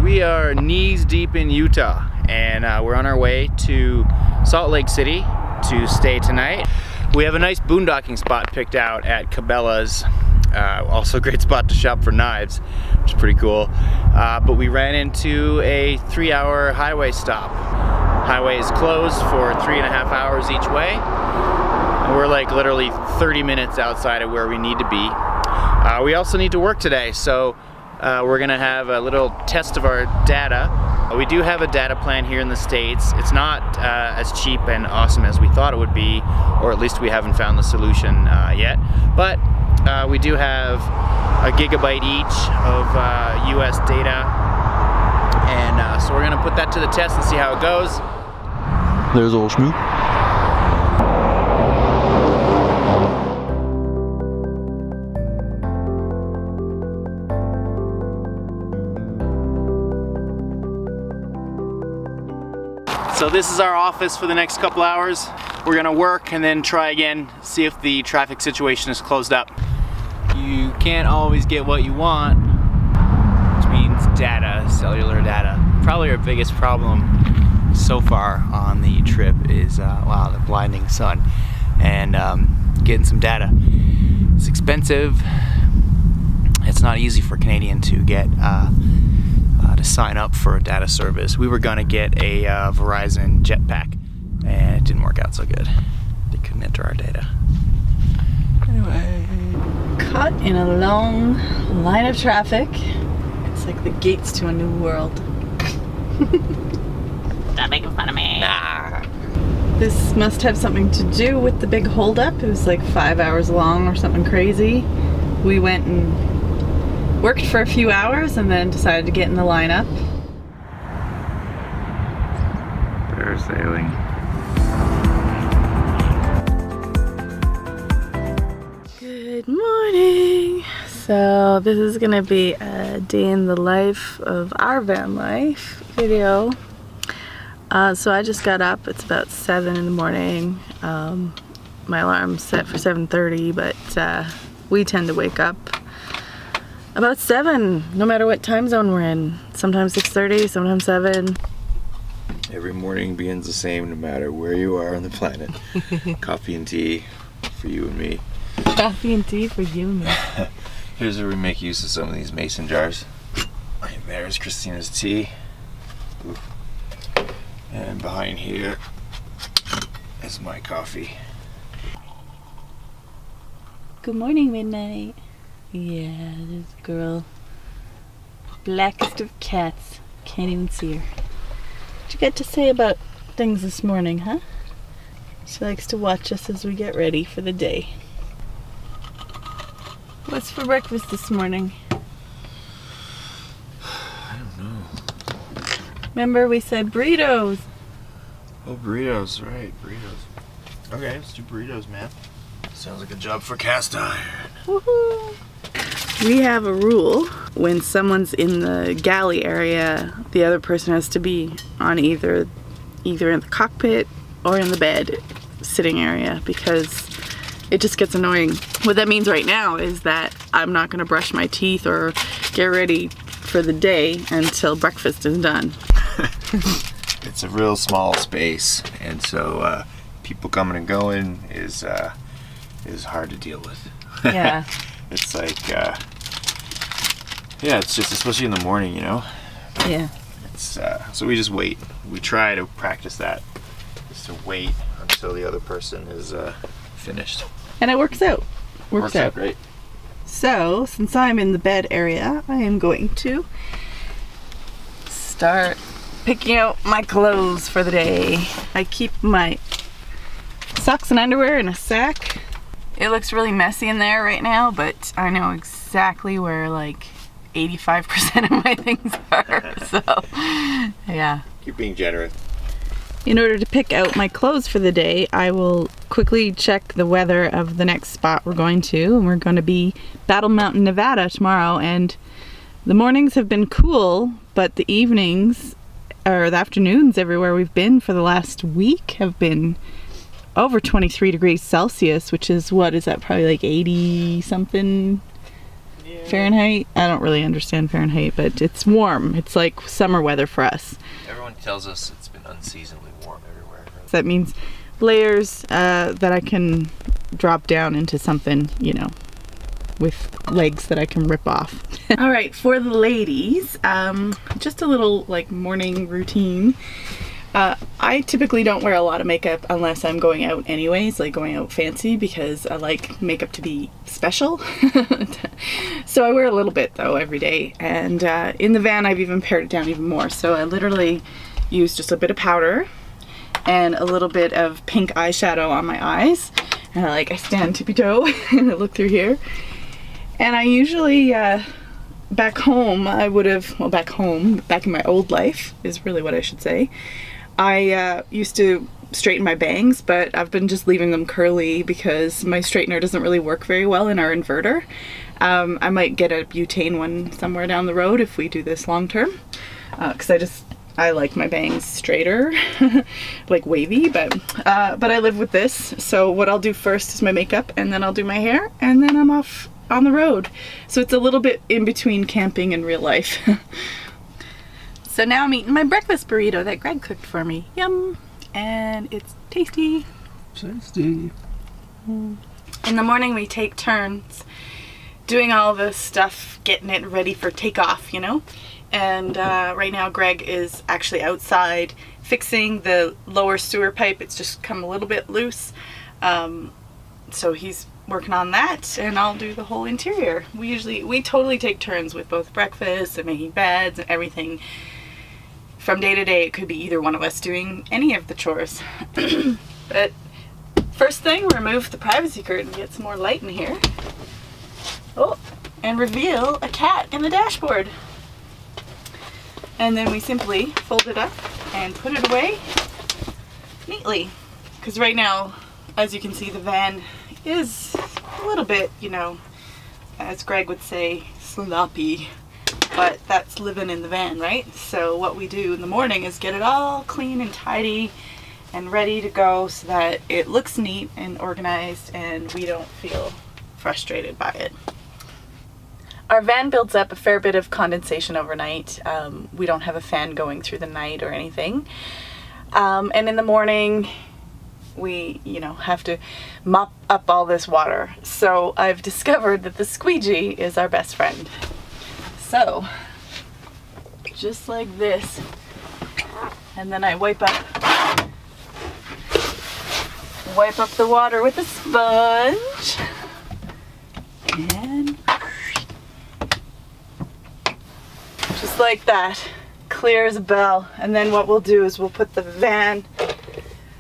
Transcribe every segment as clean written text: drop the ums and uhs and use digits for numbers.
We are knees deep in Utah, and we're on our way to Salt Lake City to stay tonight. We have a nice boondocking spot picked out at Cabela's. Also a great spot to shop for knives, which is pretty cool. But we ran into a 3-hour highway stop. Highway is closed for 3.5 hours each way. And we're like literally 30 minutes outside of where we need to be. We also need to work today, so we're gonna have a little test of our data. We do have a data plan here in the States. It's not as cheap and awesome as we thought it would be, or at least we haven't found the solution yet. But we do have a gigabyte each of US data, and so we're gonna put that to the test and see how it goes. There's old Schmoo. So this is our office for the next couple hours. We're gonna work and then try again, see if the traffic situation is closed up. You can't always get what you want, which means data, cellular data. Probably our biggest problem so far on the trip is, wow, the blinding sun, and getting some data. It's expensive. It's not easy for a Canadian to get to sign up for a data service. We were gonna get a Verizon jetpack, and it didn't work out so good. They couldn't enter our data. Anyway, caught in a long line of traffic. It's like the gates to a new world. Stop making fun of me. nah. This must have something to do with the big holdup. It was like 5 hours long or something crazy. We went and worked for a few hours and then decided to get in the lineup. Parasailing. Good morning. So this is gonna be a day in the life of our van life video. So I just got up. It's about 7 in the morning. My alarm's set for 7:30, but we tend to wake up about 7, no matter what time zone we're in. Sometimes 6:30, sometimes 7. Every morning begins the same no matter where you are on the planet. Coffee and tea for you and me. Coffee and tea for you and me. Here's where we make use of some of these mason jars. There's Christina's tea. Oof. And behind here is my coffee. Good morning, Midnight. Yeah, this girl. Blackest of cats. Can't even see her. What you got to say about things this morning, huh? She likes to watch us as we get ready for the day. What's for breakfast this morning? I don't know. Remember we said burritos. Oh, burritos, right, burritos. Okay, let's do burritos, man. Sounds like a job for cast iron. Woohoo! We have a rule. When someone's in the galley area, the other person has to be on either in the cockpit or in the bed sitting area, because it just gets annoying. What that means right now is that I'm not going to brush my teeth or get ready for the day until breakfast is done. It's a real small space, and so people coming and going is hard to deal with. Yeah. It's like, yeah, it's just, especially in the morning, you know? Yeah. It's, so we just wait. We try to practice that, just to wait until the other person is finished. And it works out. Works out great. So, since I'm in the bed area, I am going to start picking out my clothes for the day. I keep my socks and underwear in a sack. It looks really messy in there right now, but I know exactly where like 85% of my things are, so yeah. You're being generous. In order to pick out my clothes for the day, I will quickly check the weather of the next spot we're going to, and we're going to be Battle Mountain, Nevada tomorrow, and the mornings have been cool, but the evenings, or the afternoons everywhere we've been for the last week have been over 23 degrees Celsius, which is, what is that, probably like 80 something? Fahrenheit. I don't really understand Fahrenheit, but it's warm. It's like summer weather for us. Everyone tells us it's been unseasonably warm everywhere. So that means layers that I can drop down into something, you know, with legs that I can rip off. All right, for the ladies, just a little like morning routine. I typically don't wear a lot of makeup unless I'm going out anyways, like going out fancy, because I like makeup to be special. So I wear a little bit though every day, and in the van I've even pared it down even more. So I literally use just a bit of powder and a little bit of pink eyeshadow on my eyes, and I stand tippy-toe and I look through here. And I usually back home I would have, well, back in my old life is really what I should say, I used to straighten my bangs, but I've been just leaving them curly because my straightener doesn't really work very well in our inverter. I might get a butane one somewhere down the road if we do this long term, because I like my bangs straighter, like wavy, but I live with this. So what I'll do first is my makeup, and then I'll do my hair, and then I'm off on the road. So it's a little bit in between camping and real life. So now I'm eating my breakfast burrito that Greg cooked for me. Yum! And it's tasty. Tasty. In the morning we take turns doing all this stuff, getting it ready for takeoff, you know? And right now Greg is actually outside fixing the lower sewer pipe. It's just come a little bit loose. So he's working on that, and I'll do the whole interior. We totally take turns with both breakfast and making beds and everything. From day to day, it could be either one of us doing any of the chores. But first thing, remove the privacy curtain, get some more light in here. Oh, and reveal a cat in the dashboard. And then we simply fold it up and put it away neatly. Because right now, as you can see, the van is a little bit, you know, as Greg would say, sloppy. But that's living in the van, right? So what we do in the morning is get it all clean and tidy and ready to go so that it looks neat and organized and we don't feel frustrated by it. Our van builds up a fair bit of condensation overnight. We don't have a fan going through the night or anything. And in the morning, we, you know, have to mop up all this water. So I've discovered that the squeegee is our best friend. So, just like this, and then I wipe up the water with a sponge, and just like that, clear as a bell. And then what we'll do is we'll put the van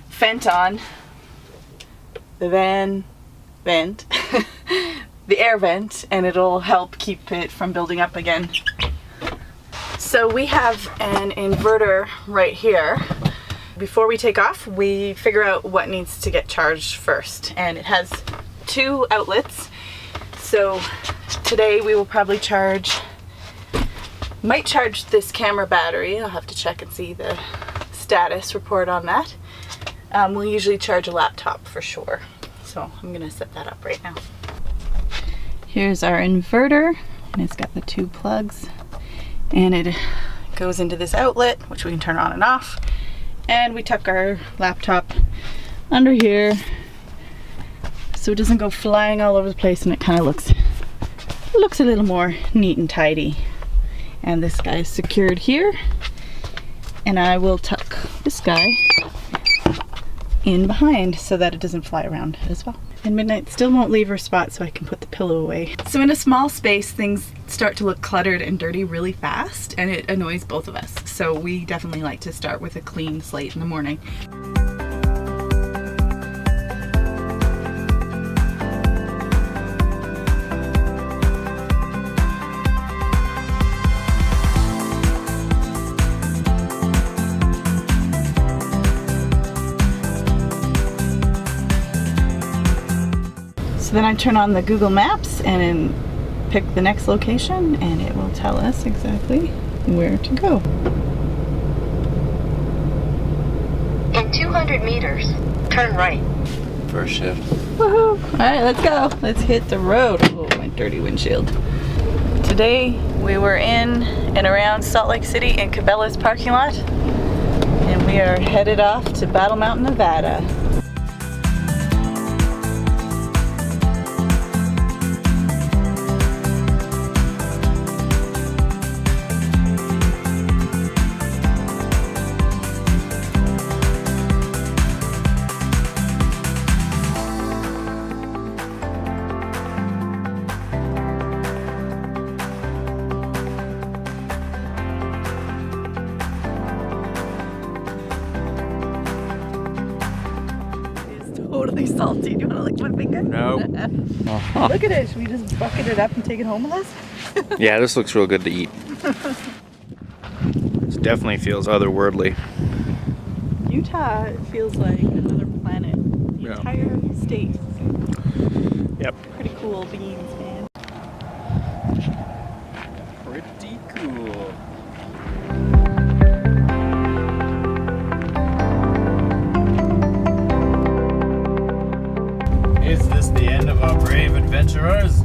vent on, the van vent, the air vent, and it'll help keep it from building up again. So we have an inverter right here. Before we take off, we figure out what needs to get charged first, and it has 2 outlets. So today we will probably might charge this camera battery. I'll have to check and see the status report on that. We'll usually charge a laptop for sure. So I'm gonna set that up right now. Here's our inverter, and it's got the 2 plugs, and it goes into this outlet, which we can turn on and off. And we tuck our laptop under here so it doesn't go flying all over the place, and it kind of looks a little more neat and tidy. And this guy is secured here, and I will tuck this guy in behind so that it doesn't fly around as well. And Midnight still won't leave her spot so I can put the pillow away. So in a small space, things start to look cluttered and dirty really fast, and it annoys both of us. So we definitely like to start with a clean slate in the morning. So then I turn on the Google Maps and then pick the next location, and it will tell us exactly where to go. In 200 meters, turn right. First shift. Woohoo! Alright, let's go. Let's hit the road. Oh, my dirty windshield. today we were in and around Salt Lake City in Cabela's parking lot, and we are headed off to Battle Mountain, Nevada. Totally salty. Do you want to lick my finger? No. Look at it. Should we just bucket it up and take it home with us? Yeah, this looks real good to eat. This definitely feels otherworldly. Utah feels like another planet. The Yeah. entire state. Yep. Pretty cool beans, man. Pretty cool. Is this the end of our brave adventurers?